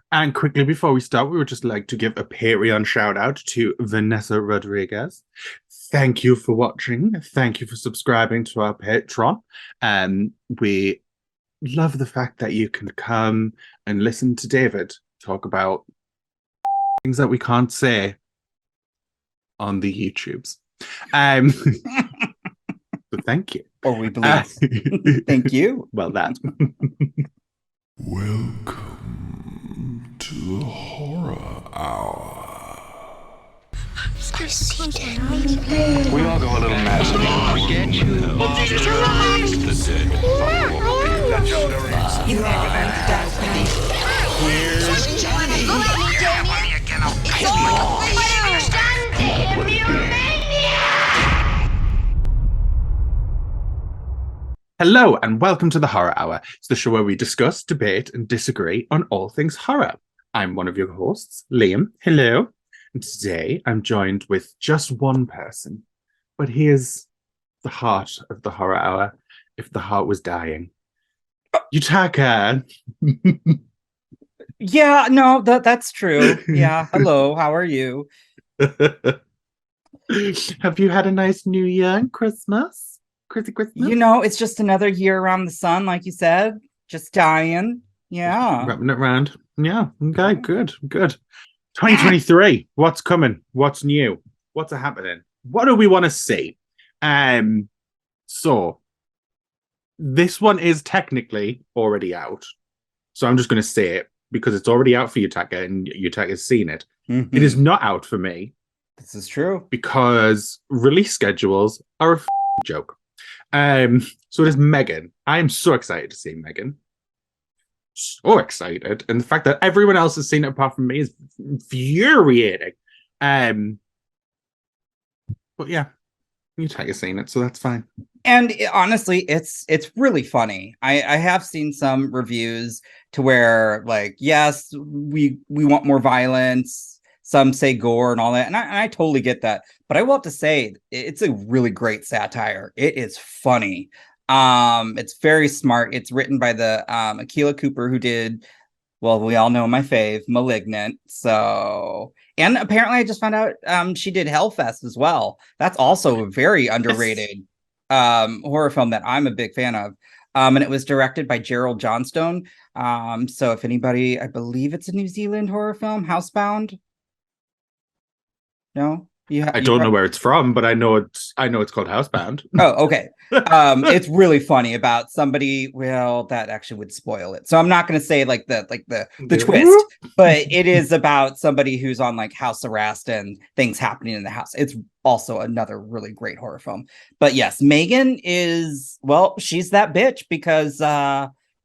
And quickly before we start, we would just like to give a Patreon shout out to Vanessa Rodriguez. Thank you for watching. Thank you for subscribing to our Patreon. We love the fact that you can come and listen to David talk about things that we can't say on the YouTubes. So thank you. Or we believe. Thank you. Well, that. Welcome to the Horror Hour. So down. We all go a little mad. Forget you. Here's Johnny. Hello and welcome to the Horror Hour. It's the show where we discuss, debate, and disagree on all things horror. I'm one of your hosts, Liam. Hello. And today I'm joined with just one person, but he is the heart of the Horror Hour, if the heart was dying. Yutaka. Yeah, no, that's true. Yeah, hello, how are you? Have you had a nice New Year and Christmas? Christmas? You know, it's just another year around the sun, like you said. Just dying. Yeah. Wrapping it around. Yeah, okay, good. 2023, what's coming? What's new? What's happening? What do we want to see? So this one is technically already out. So I'm just going to say it because it's already out for Yutaka and Yutaka's seen it. Mhm. It is not out for me This is true. because release schedules are a joke. So it is Megan. I am so excited to see Megan. So excited. And the fact that everyone else has seen it apart from me is infuriating. But yeah, Yutaka's seen it, so that's fine. And honestly, it's really funny. I have seen some reviews to where, like, yes, we want more violence. Some say gore and all that, and I totally get that. But I will have to say, it's a really great satire. It is funny. It's very smart. It's written by the Akilah Cooper, who did, well, we all know my fave, Malignant. So, and apparently I just found out she did Hellfest as well. That's also a very underrated horror film that I'm a big fan of. And it was directed by Gerald Johnstone. So if anybody, I believe it's a New Zealand horror film, Housebound. No, I don't know where it's from, but I know it's called Housebound. Oh, okay. It's really funny about somebody. Well, that actually would spoil it, so I'm not going to say like the twist. But it is about somebody who's on like house arrest and things happening in the house. It's also another really great horror film. But yes, Megan is, well, she's that bitch because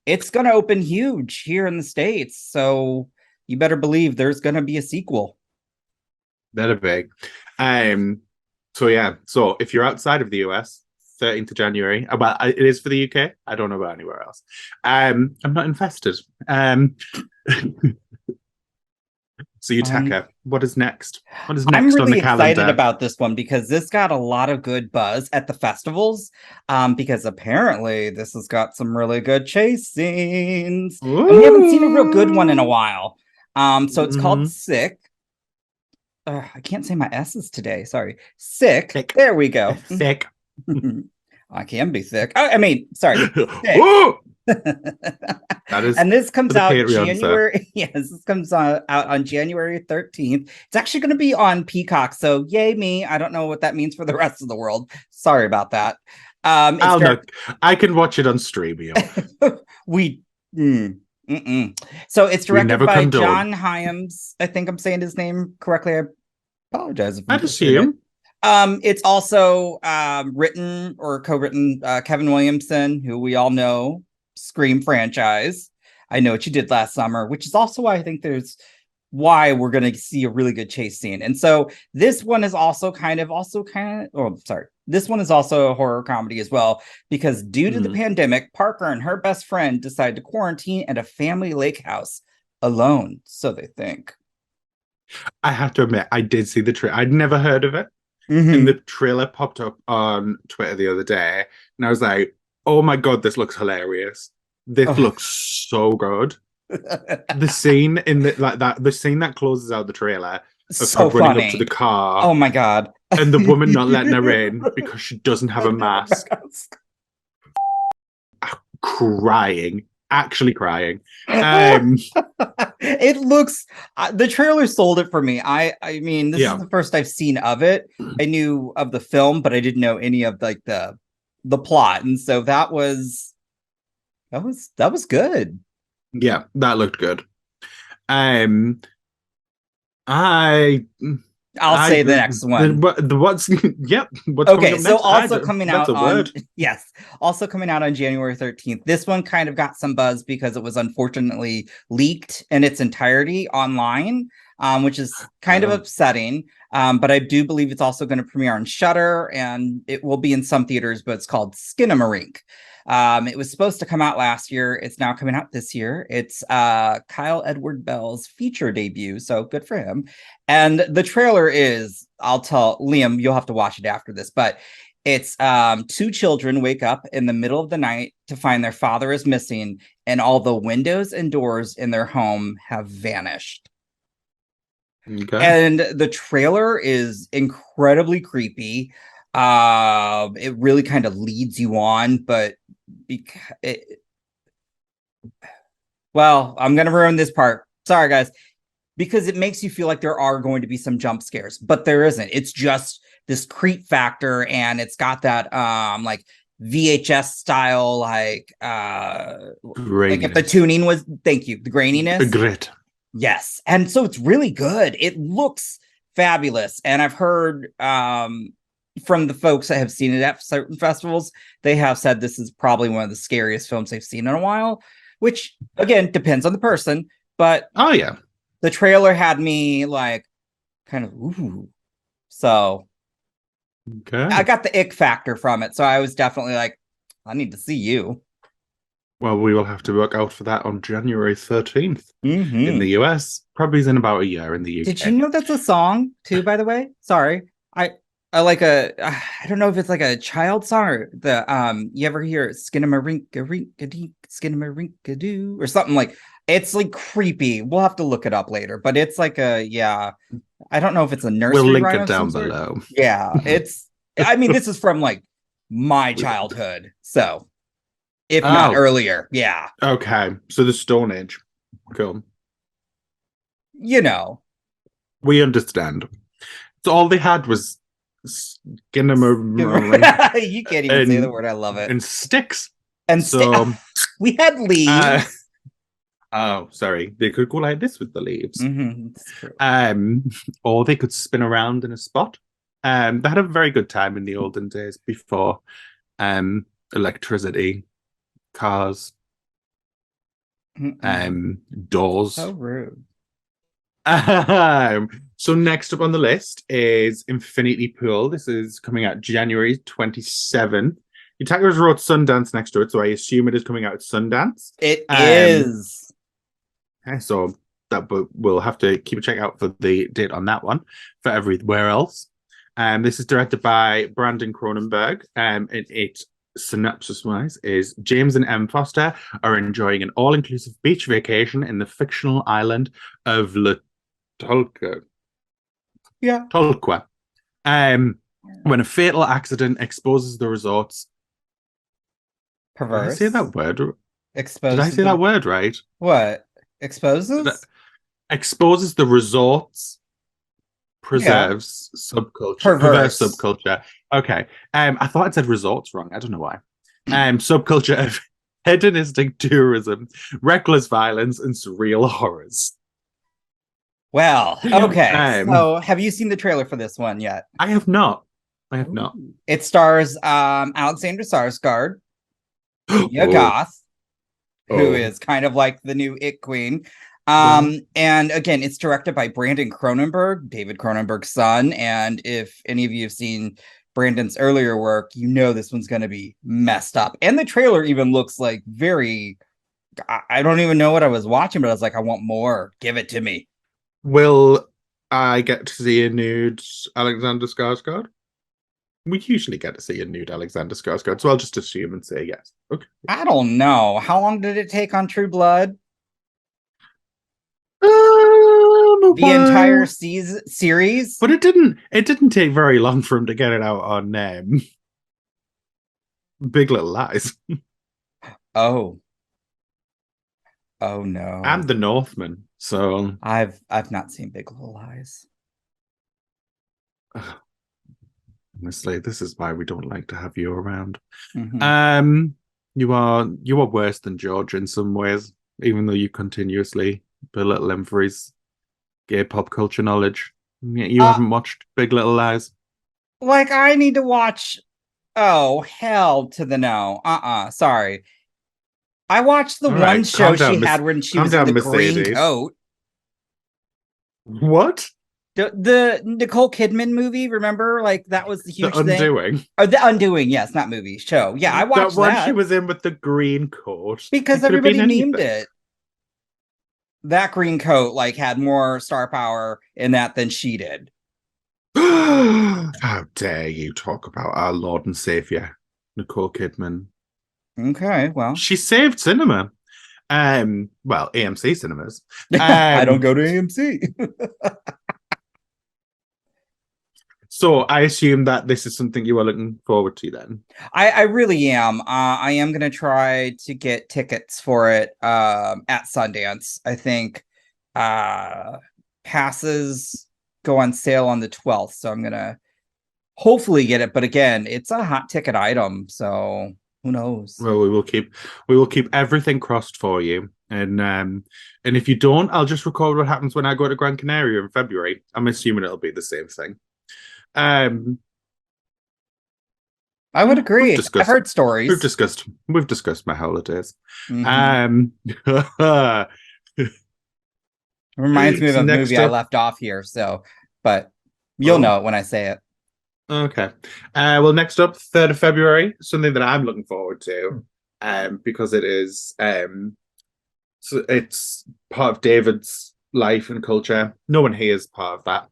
it's going to open huge here in the States. So you better believe there's going to be a sequel. Better big. So yeah, so if you're outside of the US, 13th of January, well, it is for the UK. I don't know about anywhere else. I'm not invested. So Yutaka, what is next? What is next I'm on really the calendar? excited about this one because this got a lot of good buzz at the festivals. Because apparently this has got some really good chase scenes. And we haven't seen a real good one in a while. So it's called Sick. I can't say my S's today. Sorry. Sick. There we go. Thick. I can be thick. I mean, sorry. That is, and this comes out Patreon, January. Sir. Yes, this comes out on January 13th. It's actually going to be on Peacock. So yay me. I don't know what that means for the rest of the world. Sorry about that. I'll look. I can watch it on Streamio. So it's directed by condone. John Hyams. I think I'm saying his name correctly. I apologize if I'd assume. It's also written or co-written Kevin Williamson, who we all know, Scream franchise. I Know What You Did Last Summer, which is also why I think there's why we're going to see a really good chase scene. And so this one is also kind of, this one is also a horror comedy as well, because due to the pandemic, Parker and her best friend decide to quarantine at a family lake house alone. So they think. I have to admit, I did see the trailer. I'd never heard of it. And the trailer popped up on Twitter the other day. And I was like, oh my God, this looks hilarious. This looks so good. The scene in the scene that closes out the trailer of So her running funny. up to the car Oh my god. and the woman not letting her in because she doesn't have a mask. Crying, actually crying. It looks the trailer sold it for me. I mean, this is the first I've seen of it. I knew of the film, but I didn't know any of like the plot, and so that was good. Yeah, that looked good. I'll say the next one. What's what's okay, coming up so next? also coming out that's a on word. yes, also coming out on January 13th. This one kind of got some buzz because it was unfortunately leaked in its entirety online, which is kind of upsetting. But I do believe it's also going to premiere on Shudder, and it will be in some theaters, but it's called Skinamarink. It was supposed to come out last year. It's now coming out this year. It's Kyle Edward Bell's feature debut, so good for him. And the trailer is, I'll tell Liam, you'll have to watch it after this, but it's two children wake up in the middle of the night to find their father is missing, and all the windows and doors in their home have vanished. Okay. And the trailer is incredibly creepy. It really kind of leads you on, but well, I'm gonna ruin this part. Sorry, guys, because it makes you feel like there are going to be some jump scares, but there isn't. It's just this creep factor, and it's got that like VHS style, like if the tuning was, thank you, the graininess. Grit. Yes. And so it's really good. It looks fabulous. And I've heard from the folks that have seen it at certain festivals, they have said this is probably one of the scariest films they've seen in a while, which again depends on the person. But oh yeah, the trailer had me like kind of ooh. So okay. I got the ick factor from it. So I was definitely like, I need to see you. Well, we will have to look out for that on January 13th in the US. Probably in about a year in the UK. Did you know that's a song too, by the way? Sorry. I like I don't know if it's like a child song or the you ever hear Skinamarink-a-dink-a-dink-Skinamarink-a-doo or something like it's like creepy. We'll have to look it up later, but it's like I don't know if it's a nursery. We'll link rhyme it down below. Yeah, it's I mean, this is from like my childhood, so if not earlier. Yeah. Okay. So the Stone Age. Cool. You know. We understand. So all they had was Skinamarink. You can't even say the word. I love it. And sticks. And so we had leaves. Oh, sorry. They could go like this with the leaves. Mm-hmm. Or they could spin around in a spot. They had a very good time in the olden days before electricity, cars, doors. So rude. So next up on the list is Infinity Pool. This is coming out January 27th. Yutaka wrote Sundance next to it, so I assume it is coming out at Sundance. It is. So that, but we'll have to keep a check out for the date on that one. For everywhere else, this is directed by Brandon Cronenberg. And it synopsis-wise is James and Em Foster are enjoying an all-inclusive beach vacation in the fictional island of Tolka. Yeah. Tolka. When a fatal accident exposes the resort's perverse. Did I say that word? Exposes. Did I say that word right? What? Exposes? Exposes the resort's preserves subculture. Perverse subculture. Okay. I thought it said resorts wrong. I don't know why. Subculture of hedonistic tourism, reckless violence, and surreal horrors. Well, okay. So have you seen the trailer for this one yet? I have not. It stars Alexander Skarsgård, Goth, who is kind of like the new It Queen. And again, it's directed by Brandon Cronenberg, David Cronenberg's son. And if any of you have seen Brandon's earlier work, you know this one's going to be messed up. And the trailer even looks like very... I don't even know what I was watching, but I was like, I want more. Give it to me. Will I get to see a nude Alexander Skarsgård? We usually get to see a nude Alexander Skarsgård, so I'll just assume and say yes. Okay. I don't know. How long did it take on True Blood? the entire series. But it didn't take very long for him to get it out on Big Little Lies. Oh no. And The Northman. So I've not seen Big Little Lies. honestly, this is why we don't like to have you around. Mhm. You are worse than George in some ways, even though you continuously belittle him for his gay pop culture knowledge. You haven't watched Big Little Lies. Like, I need to watch. Oh, hell to the no. Sorry. I watched the All one right, show calm down, she had when she calm was in down, the green Mercedes. coat. What? The Nicole Kidman movie, remember? Like, that was the huge The thing. Undoing. Oh, The Undoing, yes, not movie, show. Yeah, I watched that one that she was in with the green coat. because It could have been everybody memed anything. it. That green coat like had more star power in that than she did. How dare you talk about our Lord and Savior, Nicole Kidman? Okay, well, She saved cinema. Well, AMC cinemas. I don't go to AMC. So I assume that this is something you are looking forward to then. I really am. I am gonna try to get tickets for it at Sundance. I think passes go on sale on the 12th, so I'm gonna hopefully get it. But again, it's a hot ticket item, so who knows? Well, we will keep everything crossed for you. And if you don't, I'll just record what happens when I go to Gran Canaria in February. I'm assuming it'll be the same thing. I would agree. I've heard stories. We've discussed my holidays. It reminds me of So a next movie I up- left off here, but you'll know it when I say it. Okay. Well, next up, 3rd of February, something that I'm looking forward to, because it is so it's part of David's life and culture. No one here is part of that.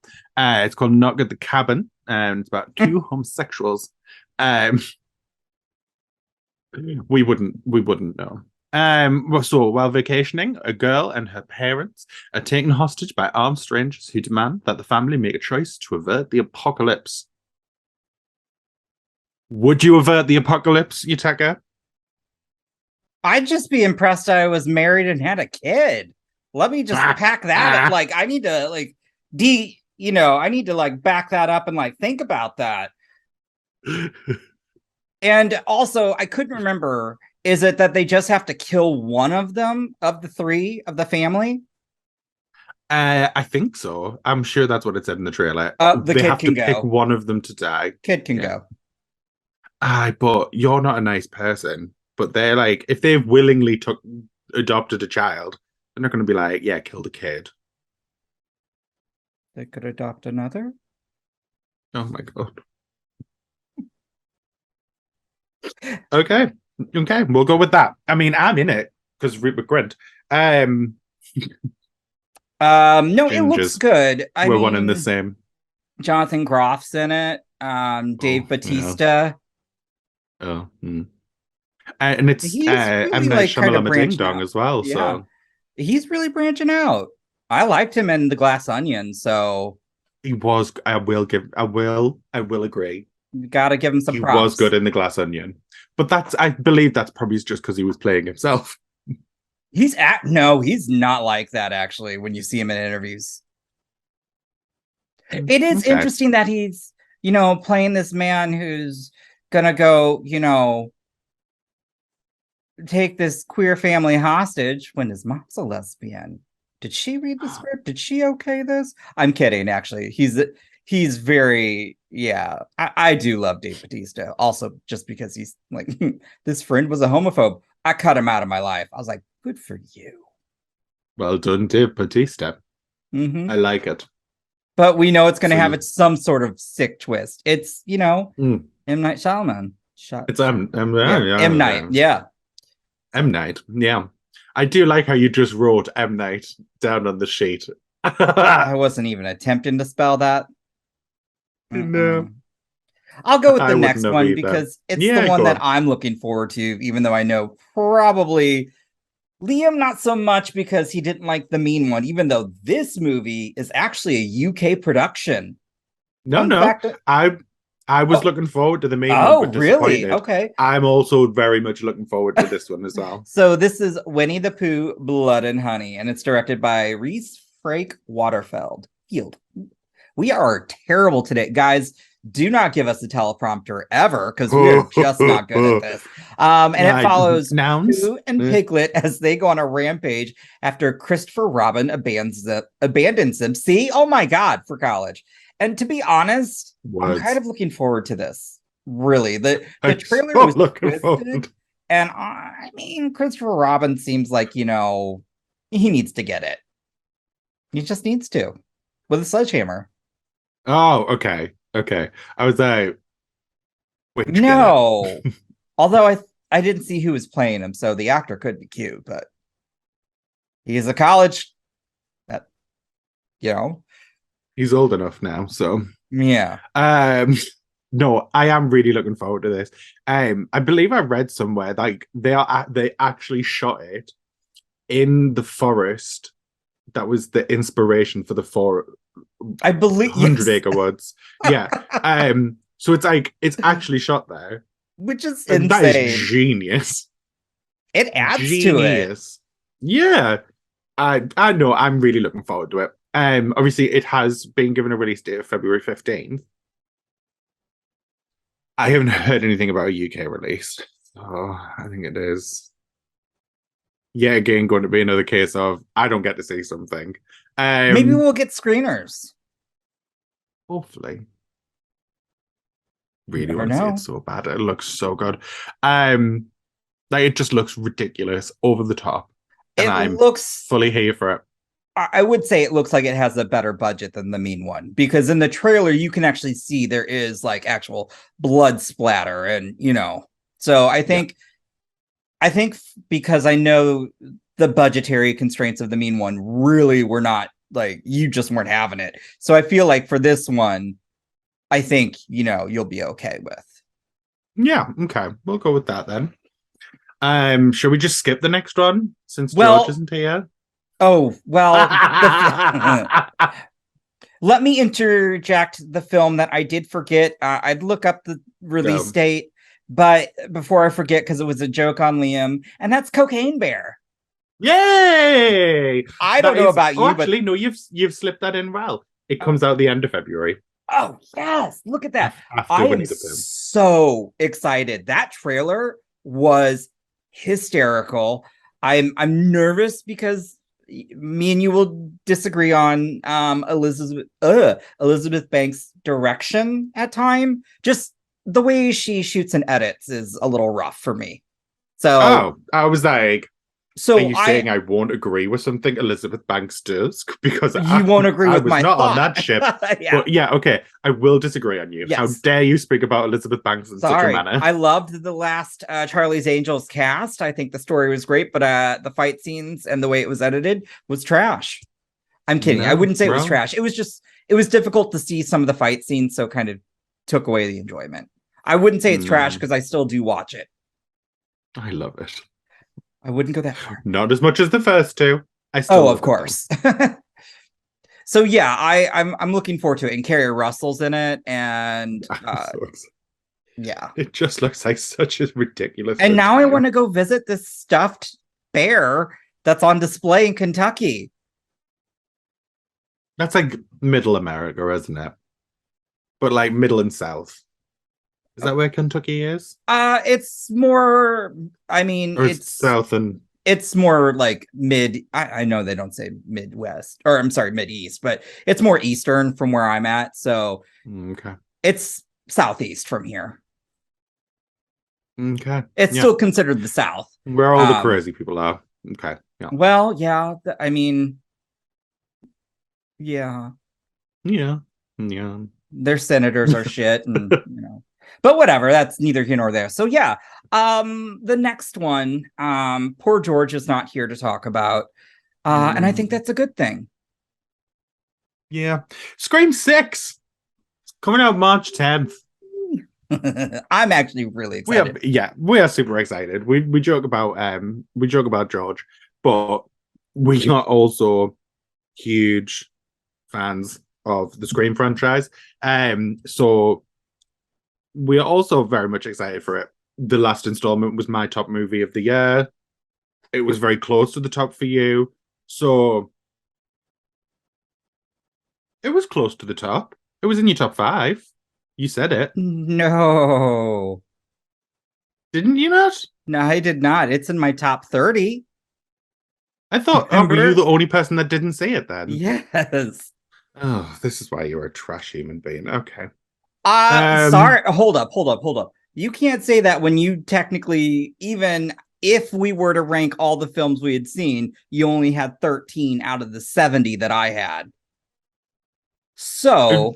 It's called Knock at the Cabin, and it's about two homosexuals. We wouldn't know. So while vacationing, a girl and her parents are taken hostage by armed strangers who demand that the family make a choice to avert the apocalypse. Would you avert the apocalypse, Yutaka? I'd just be impressed I was married and had a kid. Let me just pack that up. Like, I need to like I need to like back that up and like think about that. And also, I couldn't remember, is it that they just have to kill one of them of the three of the family? I think so. I'm sure that's what it said in the trailer. The they kid have can to pick go. one of them to die. Kid can go. But you're not a nice person. But they're like, if they've willingly adopted a child, they're not going to be like, yeah, kill the kid. They could adopt another. Oh my god. Okay, we'll go with that. I mean, I'm in it because Rupert Grint. No, it looks Gingers. We're one and the same. Jonathan Groff's in it. Dave Bautista. Yeah. Oh. And it's He's really M. Night like kind of Shyamalan Ding branching Dong out. as well. Yeah. So He's really branching out. I liked him in The Glass Onion, so he was. I will agree. you gotta give him some He props. was good in The Glass Onion, but I believe that's probably just because he was playing himself. No, he's not like that actually when you see him in interviews. It is Okay. interesting that he's, playing this man who's gonna go, take this queer family hostage when his mom's a lesbian. Did she read the script? Did she okay this? I'm kidding, actually. He's very, yeah. I do love Dave Bautista. Also, just because he's like, this friend was a homophobe. I cut him out of my life. I was like, good for you. Well done, Dave Bautista. Mm-hmm. I like it. But we know it's going to have some sort of sick twist. It's, M. Night Shyamalan. It's M. M. Night, yeah. M. Night, yeah. I do like how you just wrote M. Night down on the sheet. I wasn't even attempting to spell that. No. I'll go with the I next wouldn't one have either. because it's Yeah, the one go that on. I'm looking forward to, even though I know probably Liam, not so much because he didn't like the mean one, even though this movie is actually a UK production. No, Fun no. fact- I was looking forward to the main one, Oh, but really? disappointed. Okay. I'm also very much looking forward to this one as well. So this is Winnie the Pooh, Blood and Honey, and it's directed by Reese Frake Waterfeld. Field. We are terrible today. Guys, do not give us a teleprompter ever, because we are just not good at this. And it follows nouns Pooh and Piglet as they go on a rampage after Christopher Robin abandons them. See? Oh my God, for college. And to be honest, I'm kind of looking forward to this. Really. The trailer was looking forward. And I mean, Christopher Robin seems like, he needs to get it. He just needs to. With a sledgehammer. Oh, okay. Okay. I was like, no. Although I didn't see who was playing him, so the actor could be cute, but he's a college he's old enough now, so yeah. No, I am really looking forward to this. I believe I read somewhere like they actually shot it in the forest that was the inspiration for the I believe 100-acre woods. Yeah. So it's actually shot there, which is and insane. that is genius. It adds to it. Yeah. I know. I'm really looking forward to it. Obviously, it has been given a release date of February 15th. I haven't heard anything about a UK release, so I think it is. Yeah, again, going to be another case of I don't get to see something. Maybe we'll get screeners. Hopefully. Really never want to see know. it so bad. It looks so good. It just looks ridiculous, over the top. And I'm fully here for it. I would say it looks like it has a better budget than the mean one, because in the trailer you can actually see there is like actual blood splatter, and so I think because I know the budgetary constraints of the mean one really were not like, you just weren't having it. So I feel like for this one, I think you'll be okay with. Yeah, okay. We'll go with that then. Shall we just skip the next one since George isn't here? Oh, well, let me interject the film that I did forget. I'd look up the release date, but before I forget, because it was a joke on Liam, and that's Cocaine Bear. Yay! I don't know about you, actually, but no, you've slipped that in well. It comes out the end of February. Oh, yes. Look at that. I am so excited. That trailer was hysterical. I'm nervous because me and you will disagree on Elizabeth Banks' direction at time. Just the way she shoots and edits is a little rough for me. So I was like, so are you saying I won't agree with something Elizabeth Banks does? Because you won't agree with my not thought. on that ship. Yeah. But yeah, okay. I will disagree on you. Yes. How dare you speak about Elizabeth Banks in such a manner? I loved the last Charlie's Angels cast. I think the story was great, but the fight scenes and the way it was edited was trash. I'm kidding. I wouldn't say it was trash. It was difficult to see some of the fight scenes, so kind of took away the enjoyment. I wouldn't say it's trash because I still do watch it. I love it. I wouldn't go that far. Not as much as the first two. I still of course. So yeah, I'm looking forward to it. And Carrie Russell's in it, and yeah, it just looks like such a ridiculous. And now I want to go visit this stuffed bear that's on display in Kentucky. That's like Middle America, isn't it? But like Middle and South. Is that where Kentucky is? It's more. I mean, it's South and. It's more like mid. I know they don't say Midwest, or I'm sorry, Mideast, but it's more Eastern from where I'm at. So okay, it's Southeast from here. Okay, it's still considered the South, where all the crazy people are. Okay, yeah. Well, yeah. I mean, yeah. Their senators are shit, and But whatever, that's neither here nor there. So yeah, the next one, poor George is not here to talk about, and I think that's a good thing. Yeah, Scream 6 coming out March 10th. I'm actually really excited. We are super excited. We joke about George, but we are also huge fans of the Scream franchise. So we are also very much excited for it. The last installment was my top movie of the year. It was very close to the top for you. So it was close to the top. It was in your top 5. You said it. No. Didn't you not? No, I did not. It's in my top 30. I thought, oh, were you the only person that didn't say it then? Yes. Oh, this is why you're a trash human being. Okay. Sorry. Hold up. You can't say that when you technically, even if we were to rank all the films we had seen, you only had 13 out of the 70 that I had. So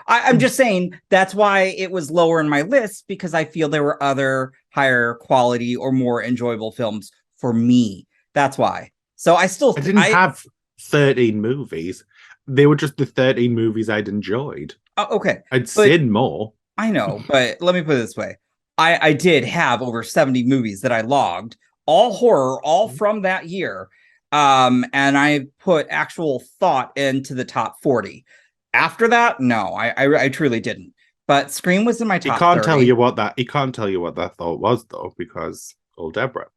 I'm just saying that's why it was lower in my list, because I feel there were other higher quality or more enjoyable films for me. That's why. So I didn't have 13 movies. They were just the 13 movies I'd enjoyed. Okay. I'd seen more. I know, but let me put it this way. I did have over 70 movies that I logged, all horror, all from that year. And I put actual thought into the top 40. After that, no, I truly didn't. But Scream was in my top. He can't 30. tell you what that thought was, though, because old Deborah.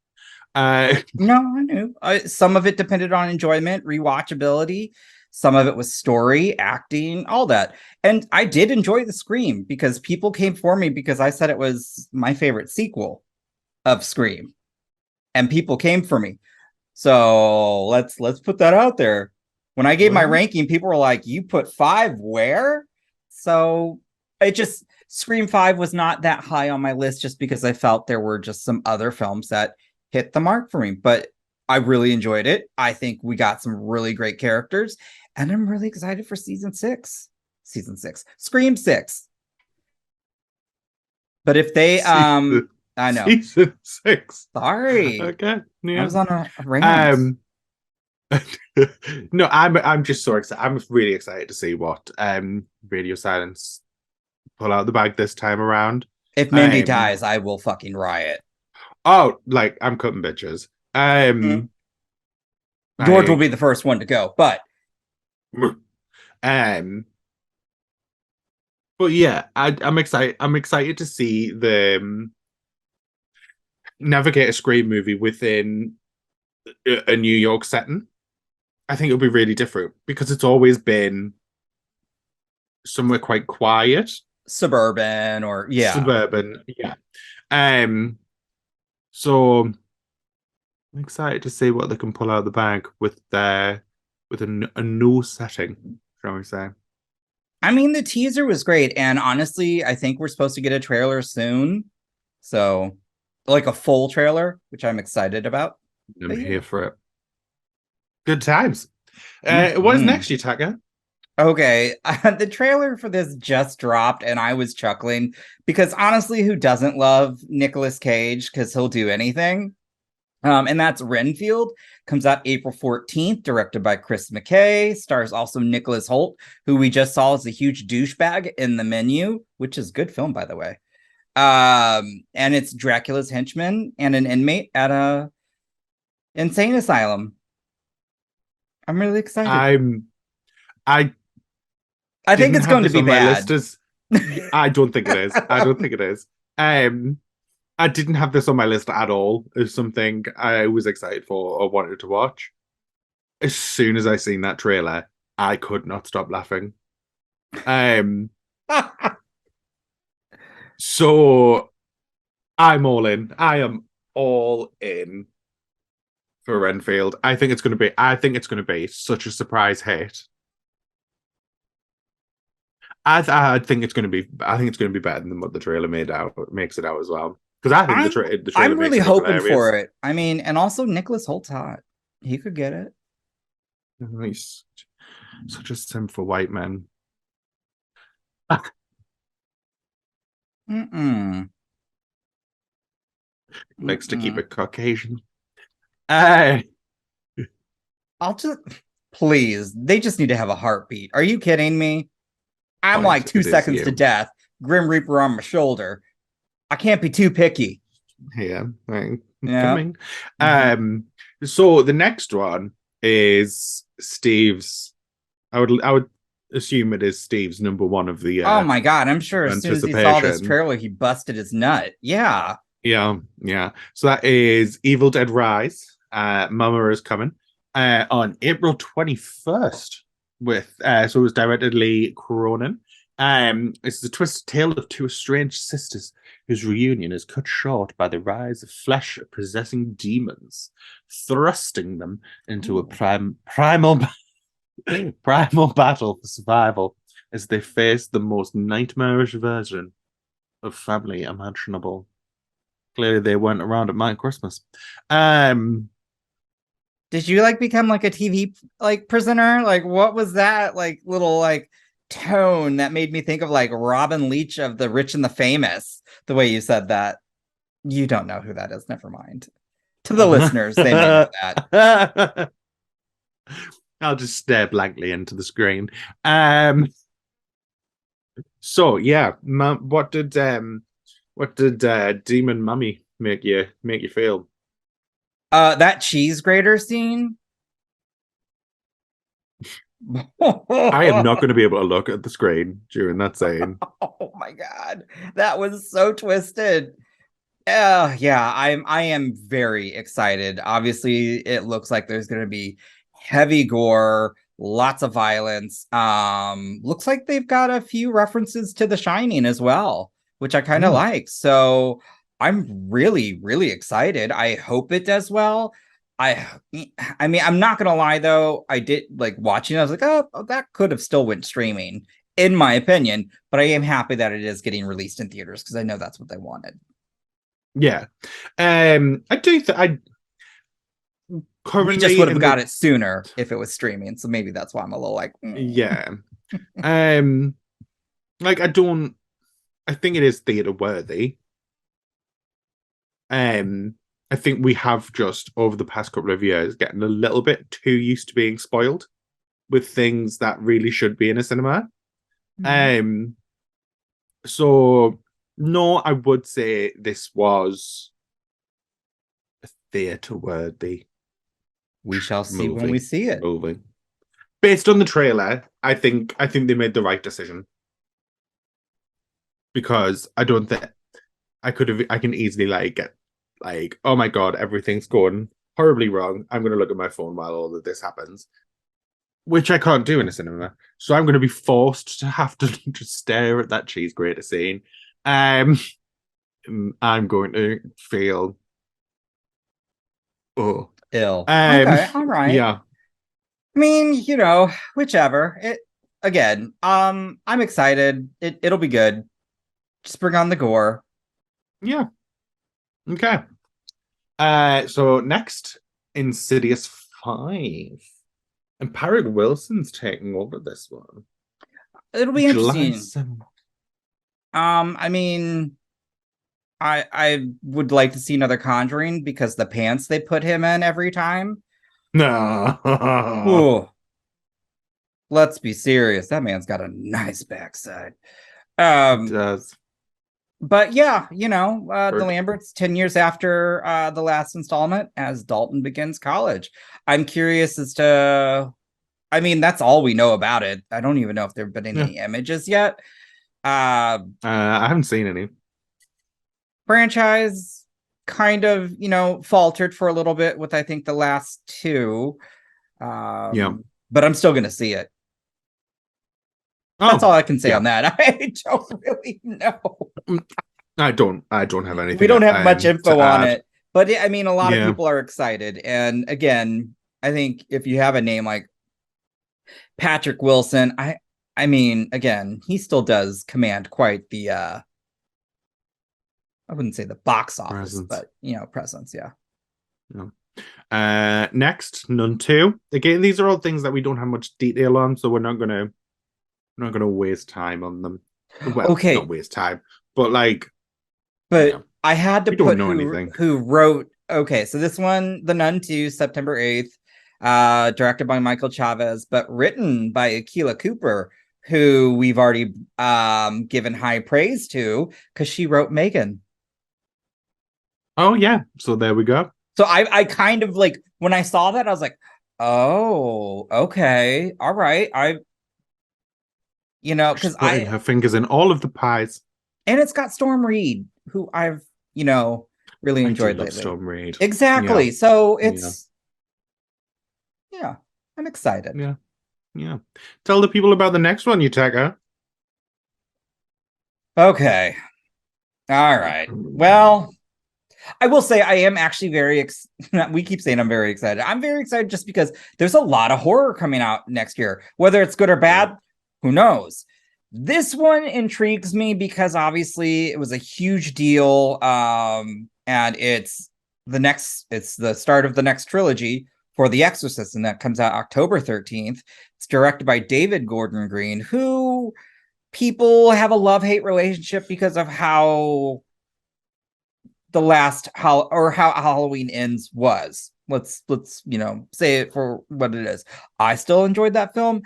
No, I knew. Some of it depended on enjoyment, rewatchability. Some of it was story, acting, all that. And I did enjoy the Scream because people came for me because I said it was my favorite sequel of Scream. And people came for me. So let's put that out there. When I gave my ranking, people were like, you put 5 where? So it just, Scream 5 was not that high on my list just because I felt there were just some other films that hit the mark for me. But I really enjoyed it. I think we got some really great characters. And I'm really excited for season 6. Scream 6. But if they I know. Season 6. Sorry. Okay. Yeah. I was on a rant. No, I'm just so excited. I'm really excited to see what Radio Silence pull out the bag this time around. If Mindy dies, I will fucking riot. Oh, like I'm cutting bitches. George will be the first one to go, but yeah, I'm excited. I'm excited to see the navigate a Scream movie within a New York setting. I think it'll be really different because it's always been somewhere quite quiet, suburban, yeah. So I'm excited to see what they can pull out of the bag with a new setting, shall we say. I mean, the teaser was great, and honestly, I think we're supposed to get a trailer soon. So, like a full trailer, which I'm excited about. I'm here for it. Good times. What is next, Yutaka? Okay, the trailer for this just dropped, and I was chuckling because honestly, who doesn't love Nicolas Cage? Because he'll do anything. And that's Renfield. Comes out April 14th, directed by Chris McKay. Stars also Nicholas Hoult, who we just saw as a huge douchebag in The Menu, which is a good film, by the way. And it's Dracula's henchman and an inmate at a insane asylum. I'm really excited. I think it's going to be bad. I don't think it is. I don't think it is. I didn't have this on my list at all as something I was excited for or wanted to watch. As soon as I seen that trailer, I could not stop laughing. So I'm all in. I am all in for Renfield. I think it's going to be such a surprise hit. I think it's going to be better than what the trailer makes it out as well. Because I think the trailer I'm really hoping hilarious. for it. I mean, and also Nicholas Holt's hot. He could get it. He's such a simp for white men. Likes to keep it Caucasian. I'll just please. They just need to have a heartbeat. Are you kidding me? I'm like 2 seconds to death. Grim Reaper on my shoulder. I can't be too picky. Yeah, right. Yeah. Coming. So the next one is Steve's. I would assume it is Steve's number one of the Oh my God. I'm sure as soon as he saw this anticipation. trailer, he busted his nut. Yeah. Yeah, yeah. So that is Evil Dead Rise. Mama is coming on April 21st with so it was directed Lee Cronin. It's the twisted tale of two estranged sisters whose reunion is cut short by the rise of flesh-possessing demons, thrusting them into a primal battle for survival as they face the most nightmarish version of family imaginable. Clearly, they weren't around at my Christmas. Did you like become like a TV like prisoner? Like what was that like little like tone that made me think of like Robin Leach of The Rich and the Famous? The way you said that. You don't know who that is. Never mind. To the listeners, they may know that. I'll just stare blankly into the screen. So yeah, what did Demon Mummy make you feel? That cheese grater scene. I am not going to be able to look at the screen during that scene. Oh my God, that was so twisted. Yeah, I am very excited. Obviously, it looks like there's going to be heavy gore, lots of violence. Looks like they've got a few references to The Shining as well, which I kind of like. So I'm really, really excited. I hope it does well. I mean, I'm not gonna lie though. I did like watching. I was like, oh, that could have still went streaming, in my opinion. But I am happy that it is getting released in theaters because I know that's what they wanted. Yeah, I do. I currently We just would have got it sooner if it was streaming. So maybe that's why I'm a little like, yeah. Like I think it is theater worthy. I think we have just over the past couple of years getting a little bit too used to being spoiled with things that really should be in a cinema. So no, I would say this was a theater worthy. We shall see when we see it. Movie. Based on the trailer, I think they made the right decision. Because I don't think I can easily like get like, oh my God, everything's going horribly wrong. I'm going to look at my phone while all of this happens, which I can't do in a cinema. So I'm going to be forced to have to just stare at that cheese grater scene. I'm going to feel ill. Okay, all right. Yeah. I mean, you know, whichever. It again, I'm excited. It'll be good. Just bring on the gore. Yeah. Okay. So next, Insidious 5. And Patrick Wilson's taking over this one. It'll be interesting. 7th. I mean, I would like to see another Conjuring because the pants they put him in every time. No. Ooh. Let's be serious. That man's got a nice backside. It does. But yeah, you know, the Lamberts 10 years after the last installment as Dalton begins college. I'm curious as to, I mean, that's all we know about it. I don't even know if there have been any images yet. I haven't seen any. Franchise kind of, you know, faltered for a little bit with, I think, the last two. Yeah. But I'm still going to see it. That's all I can say on that. I don't really know. I don't have anything. We don't have much info on it, but I mean, a lot of people are excited. And again, I think if you have a name like Patrick Wilson, I mean, again, he still does command quite the, I wouldn't say the box office, but you know, presence. Yeah. Next, Nun 2. Again, these are all things that we don't have much detail on, so we're not gonna waste time on them. Well, okay, not waste time, but like. But I had to put anything. Who wrote. Okay, so this one, The Nun 2, September 8th, directed by Michael Chavez, but written by Akilah Cooper, who we've already given high praise to because she wrote Megan. Oh yeah, so there we go. So I kind of like when I saw that, I was like, oh, okay, all right. She's Because putting her fingers in all of the pies. and it's got Storm Reed, who I've, really I do enjoyed love lately. Storm Reid. Exactly. Yeah. So it's yeah, I'm excited. Yeah. Yeah. Tell the people about the next one, Yutaka. Okay. All right. Well, I will say I am actually very we keep saying I'm very excited. I'm very excited just because there's a lot of horror coming out next year. Whether it's good or bad, who knows? This one intrigues me because obviously it was a huge deal. And it's the start of the next trilogy for The Exorcist, and that comes out October 13th. It's directed by David Gordon Green, who people have a love-hate relationship because of how how Halloween Ends was. Let's say it for what it is. I still enjoyed that film,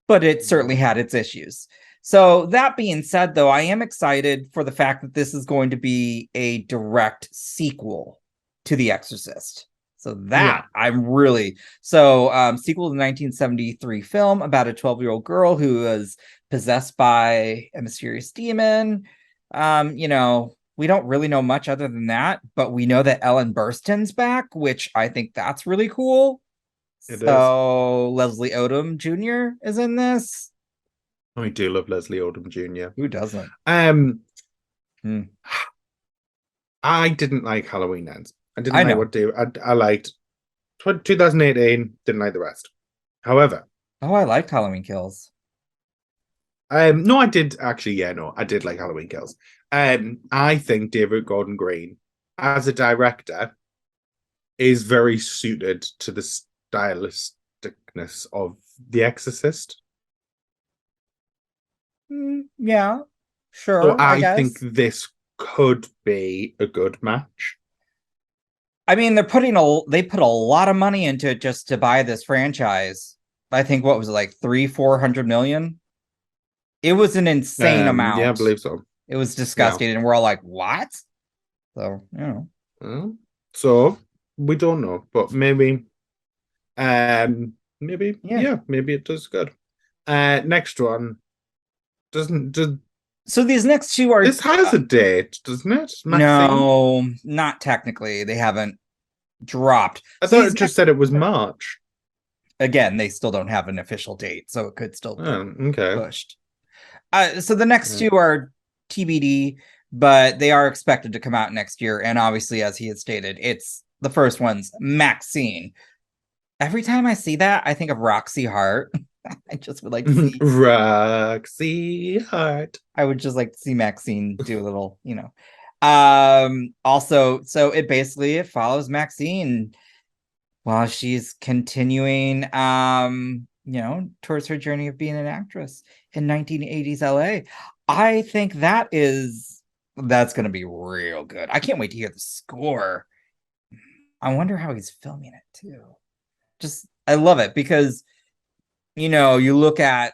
but it certainly had its issues. So that being said, though, I am excited for the fact that this is going to be a direct sequel to The Exorcist. So that I'm really sequel to the 1973 film about a 12-year-old girl who is possessed by a mysterious demon. We don't really know much other than that, but we know that Ellen Burstyn's back, which I think that's really cool. So Leslie Odom Jr. is in this. I do love Leslie Odom Jr. Who doesn't? I didn't like Halloween Ends. I didn't like what day. I liked 2018. Didn't like the rest. However, I liked Halloween Kills. No, I did actually. Yeah, no, I did like Halloween Kills. I think David Gordon Green, as a director, is very suited to the stylisticness of The Exorcist. Yeah, sure. So I think this could be a good match. I mean, they put a lot of money into it just to buy this franchise. I think what was it, like 300-400 million? It was an insane amount. Yeah, I believe so. It was disgusting, and we're all like, what? So, So we don't know, but maybe maybe it does good. Next one so these next two are this has a date, doesn't it? Maxxxine? No, not technically. They haven't dropped. I thought it just said it was March. Again, they still don't have an official date, so it could still be pushed. So the next two are TBD, but they are expected to come out next year. And obviously, as he had stated, it's the first one's Maxxxine. Every time I see that, I think of Roxy Hart. I just would like to see Roxy Hart. I would just like to see Maxxxine do a little, Also, so it follows Maxxxine while she's continuing, towards her journey of being an actress in 1980s LA. I think that's going to be real good. I can't wait to hear the score. I wonder how he's filming it too. I love it because, you look at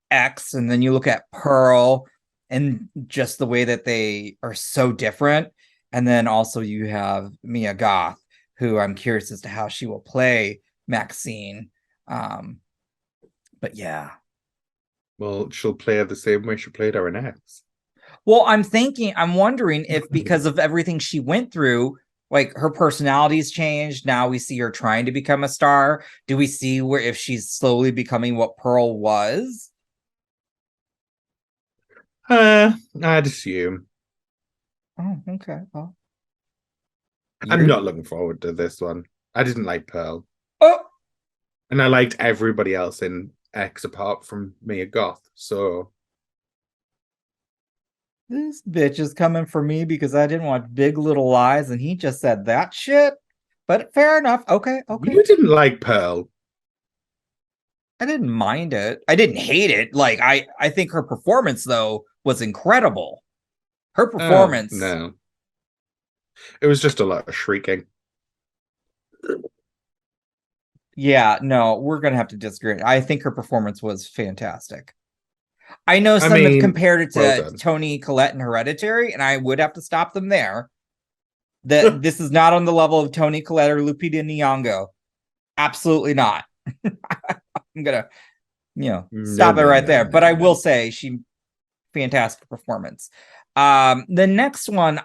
X and then you look at Pearl and just the way that they are so different. And then also you have Mia Goth, who I'm curious as to how she will play Maxxxine. But yeah. Well, she'll play her the same way she played her in X. Well, I'm wondering if because of everything she went through, like her personality's changed. Now we see her trying to become a star. Do we see if she's slowly becoming what Pearl was? I'd assume. Oh, okay. Well, I'm not looking forward to this one. I didn't like Pearl. Oh, and I liked everybody else in X apart from Mia Goth. So this bitch is coming for me because I didn't watch Big Little Lies and he just said that shit. But fair enough. Okay. You didn't like Pearl. I didn't mind it. I didn't hate it. Like I think her performance though was incredible. Her performance. No. It was just a lot of shrieking. Yeah, no, we're gonna have to disagree. I think her performance was fantastic. I know some have compared it to Toni Collette in Hereditary, and I would have to stop them there. That this is not on the level of Toni Collette or Lupita Nyong'o. Absolutely not. I'm gonna, stop it right there. But I will say fantastic performance. The next one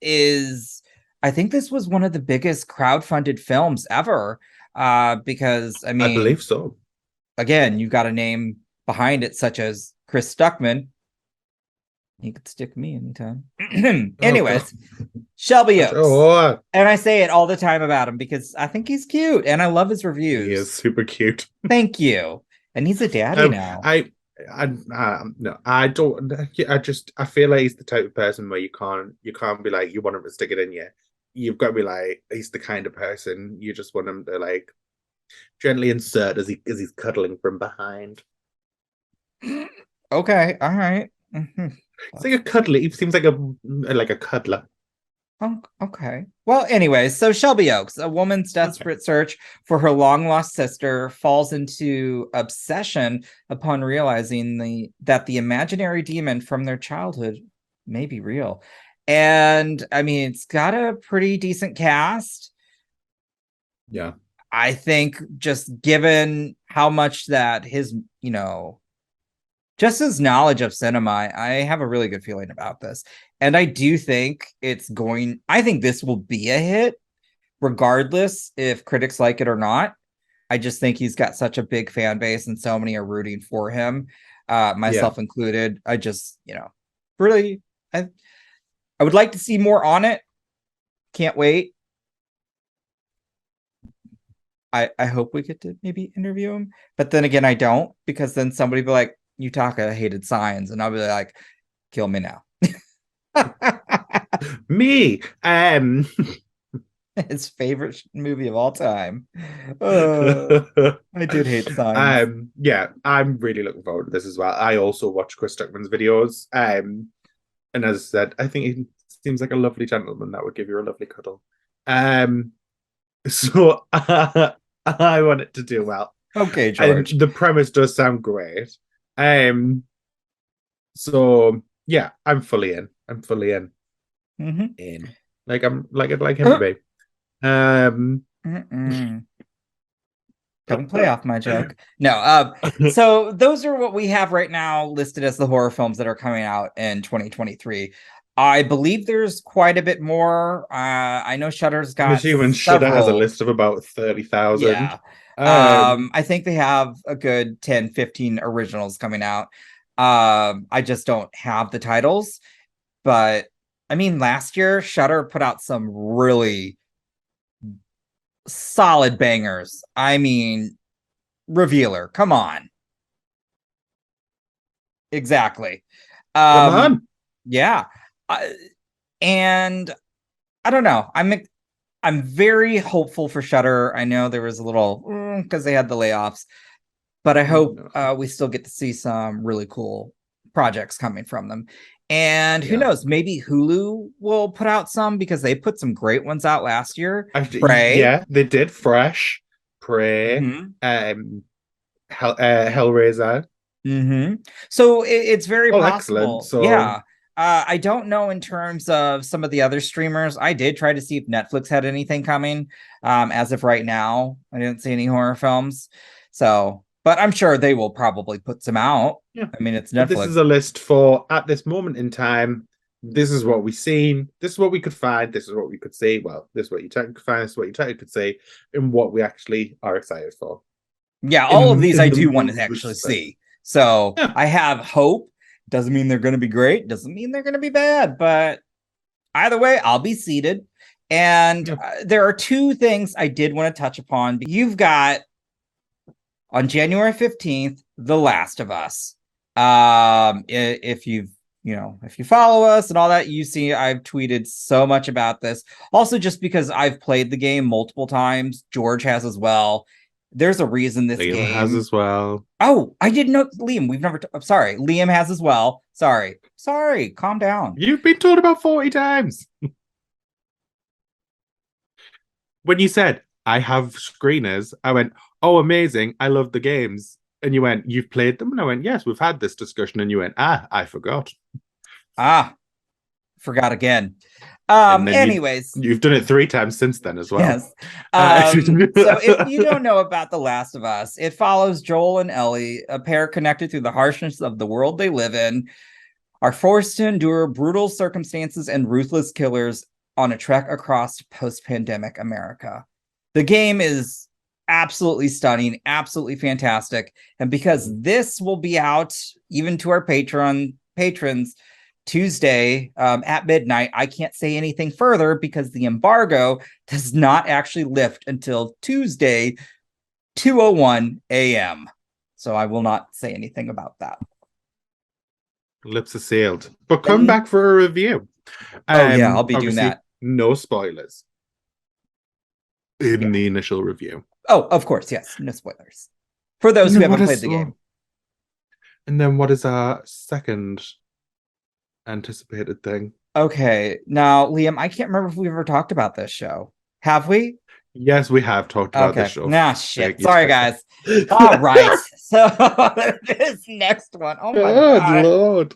is, I think this was one of the biggest crowdfunded films ever. Because I mean, I believe so. Again, you've got a name behind it, such as Chris Stuckman. He could stick me anytime. Anyways, Shelby Oaks. Oh, And I say it all the time about him because I think he's cute and I love his reviews. he is super cute. Thank you. And he's a daddy now. No, I don't. I feel like he's the type of person where you can't be like, you want him to stick it in you. You've got to be like, he's the kind of person you just want him to like gently insert as he's cuddling from behind. Okay, all right. Mm-hmm. It's like a cuddler. He seems like a cuddler. Oh, okay. Well, anyways, so Shelby Oaks, a woman's desperate search for her long-lost sister, falls into obsession upon realizing that the imaginary demon from their childhood may be real. And I mean, it's got a pretty decent cast. Yeah. I think just given how much that his, just his knowledge of cinema, I have a really good feeling about this. And I do think I think this will be a hit, regardless if critics like it or not. I just think he's got such a big fan base and so many are rooting for him, myself included. I just, really, I would like to see more on it. Can't wait. I hope we get to maybe interview him. But then again, I don't, because then somebody will be like, Yutaka hated Signs, and I'll be like, kill me now. Me, his favorite movie of all time. I did hate Signs. Yeah, I'm really looking forward to this as well. I also watch Chris Stuckman's videos, and as I said, I think he seems like a lovely gentleman that would give you a lovely cuddle. So I want it to do well. Okay, George. And the premise does sound great. So yeah, I'm fully in. Mm-hmm. In. I'd like him to be. Don't play off my joke. No. So those are what we have right now listed as the horror films that are coming out in 2023. I believe there's quite a bit more. I know Shudder's got Shudder has a list of about 30,000. Yeah. I think they have a good 10, 15 originals coming out. I just don't have the titles. But I mean, last year, Shudder put out some really solid bangers. I mean, Revealer, come on. Exactly. Come on. Yeah. And I don't know. I'm very hopeful for Shudder. I know there was a little because they had the layoffs, but I hope we still get to see some really cool projects coming from them. And who knows, maybe Hulu will put out some because they put some great ones out last year. Prey. Yeah, they did. Fresh, Prey, Hellraiser. So it's very possible. Excellent. So yeah. I don't know in terms of some of the other streamers. I did try to see if Netflix had anything coming. As of right now, I didn't see any horror films. So, but I'm sure they will probably put some out. Yeah. I mean, it's Netflix. But this is a list for, at this moment in time, this is what we've seen. This is what we could find. This is what we could see. Well, this is what you could find. This is what you could see. And what we actually are excited for. Yeah, all of these I do want to actually see. So I have hope. Doesn't mean they're going to be great. Doesn't mean they're going to be bad. But either way, I'll be seated. And there are two things I did want to touch upon. You've got, on January 15th, The Last of Us. If you follow us and all that, you see I've tweeted so much about this. Also, just because I've played the game multiple times. George has as well. There's a reason this Liam game has as well. Oh, I didn't know Liam. I'm sorry. Liam has as well. Sorry. Calm down. You've been told about 40 times. When you said, I have screeners, I went, oh, amazing. I love the games. And you went, you've played them? And I went, yes, we've had this discussion. And you went, I forgot. forgot again. And then Anyways, you've done it 3 times since then as well. yes. So if you don't know about The Last of Us, it follows Joel and Ellie, a pair connected through the harshness of the world they live in, are forced to endure brutal circumstances and ruthless killers on a trek across post-pandemic America. The game is absolutely stunning, absolutely fantastic. And because this will be out even to our patrons Tuesday at midnight, I can't say anything further because the embargo does not actually lift until Tuesday, 2:01 a.m. So I will not say anything about that. Lips are sealed. But come back for a review. Yeah, I'll be doing that. No spoilers in the initial review. Oh, of course, yes. No spoilers. For those who haven't played the game. And then what is our second anticipated thing? Okay, now, Liam, I can't remember if we ever talked about this show. Have we? Yes, we have talked about this show. Nah, shit. Sorry, guys. All right. So this next one. Oh my God. Lord.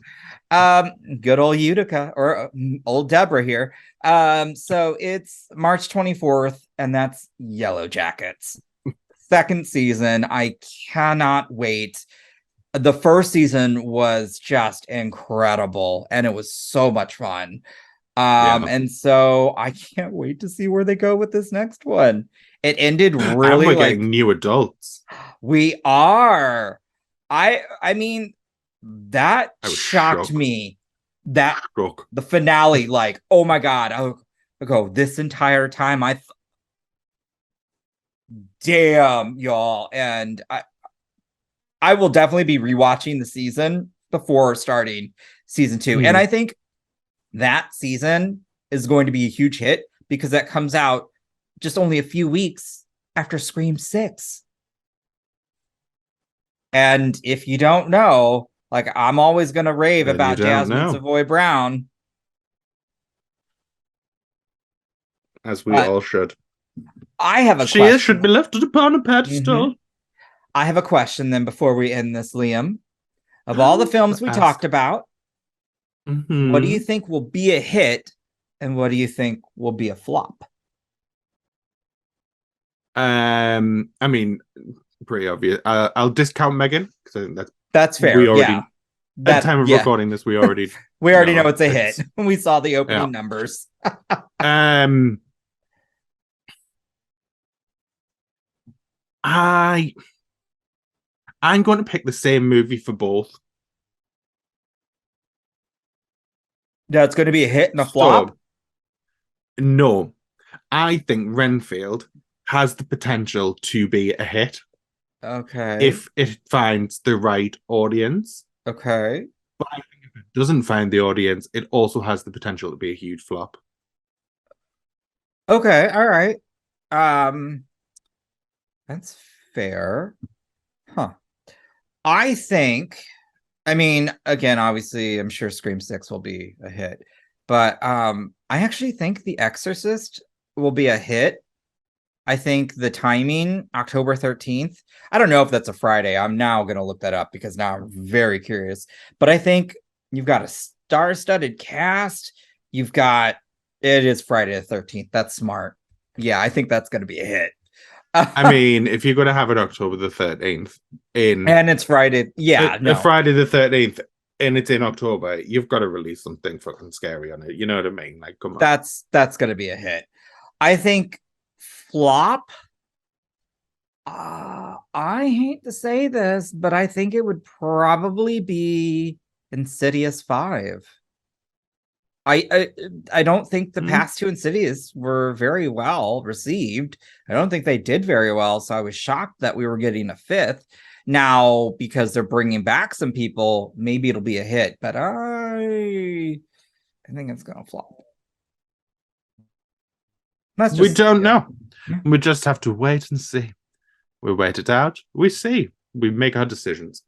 Good old Utica or old Deborah here. So it's March 24th, and that's Yellowjackets. Second season. I cannot wait. The first season was just incredible, and it was so much fun. And so I can't wait to see where they go with this next one. It ended really and we're getting new adults. We are. I mean, that shocked shocked. me. That the finale, like, oh my God. I go, this entire time damn, y'all. And I will definitely be rewatching the season before starting season 2. And I think that season is going to be a huge hit because that comes out just only a few weeks after Scream 6. And if you don't know, like, I'm always going to rave about Jasmine Savoy Brown. As we all should. I have a question. She should be lifted upon a pedestal. I have a question then before we end this, Liam. Of all the films we talked about, what do you think will be a hit and what do you think will be a flop? I mean, pretty obvious. I'll discount Megan because I think that's fair. At the time of recording this, we already know it's a hit. We saw the opening numbers. I'm going to pick the same movie for both. That's going to be a hit and a flop? No. I think Renfield has the potential to be a hit. Okay. If it finds the right audience. Okay. But I think if it doesn't find the audience, it also has the potential to be a huge flop. Okay. All right. That's fair. Huh. I think, I mean, again, obviously, I'm sure Scream 6 will be a hit, but I actually think The Exorcist will be a hit. I think the timing, October 13th, I don't know if that's a Friday. I'm now going to look that up because now I'm very curious. But I think you've got a star-studded cast. It is Friday the 13th. That's smart. Yeah, I think that's going to be a hit. I mean, if you're going to have it October the 13th and it's Friday, Friday the 13th, and it's in October, you've got to release something fucking scary on it. You know what I mean? Like, come on. That's going to be a hit. I think flop. I hate to say this, but I think it would probably be Insidious 5. I don't think the past 2 Insidious were very well received. I don't think they did very well, so I was shocked that we were getting a 5th. Now, because they're bringing back some people, maybe it'll be a hit, but I think it's gonna flop. We don't know. We just have to wait and see. We wait it out. We see. We make our decisions.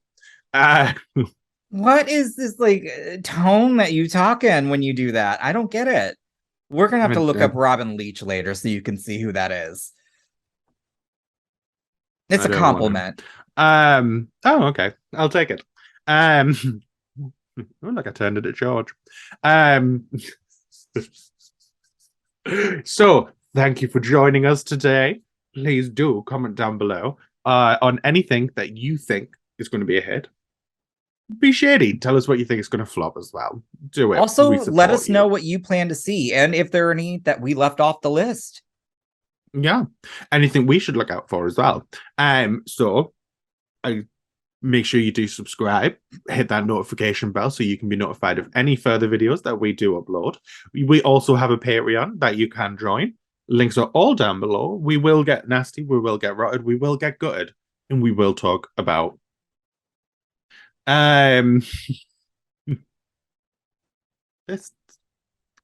What is this like tone that you talk in when you do that? I don't get it. We're gonna have to look up Robin Leach later so you can see who that is. It's a compliment. Oh, okay. I'll take it. Look, I turned it at George. So, thank you for joining us today. Please do comment down below on anything that you think is going to be a hit. Be shady. Tell us what you think is going to flop as well. Do it. Also, We let us support you. know what you plan to see and if there are any that we left off the list. Yeah. Anything we should look out for as well. So make sure you do subscribe, hit that notification bell so you can be notified of any further videos that we do upload. We also have a Patreon that you can join. Links are all down below. We will get nasty, we will get rotted, we will get gutted, and we will talk about this.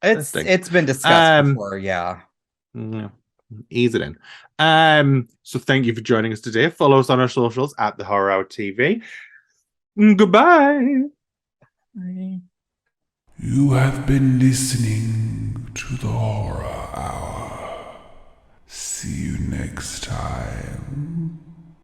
It's been discussed before, yeah. Ease it in. So thank you for joining us today. Follow us on our socials at the Horror Hour TV. Goodbye. Bye. You have been listening to the Horror Hour. See you next time.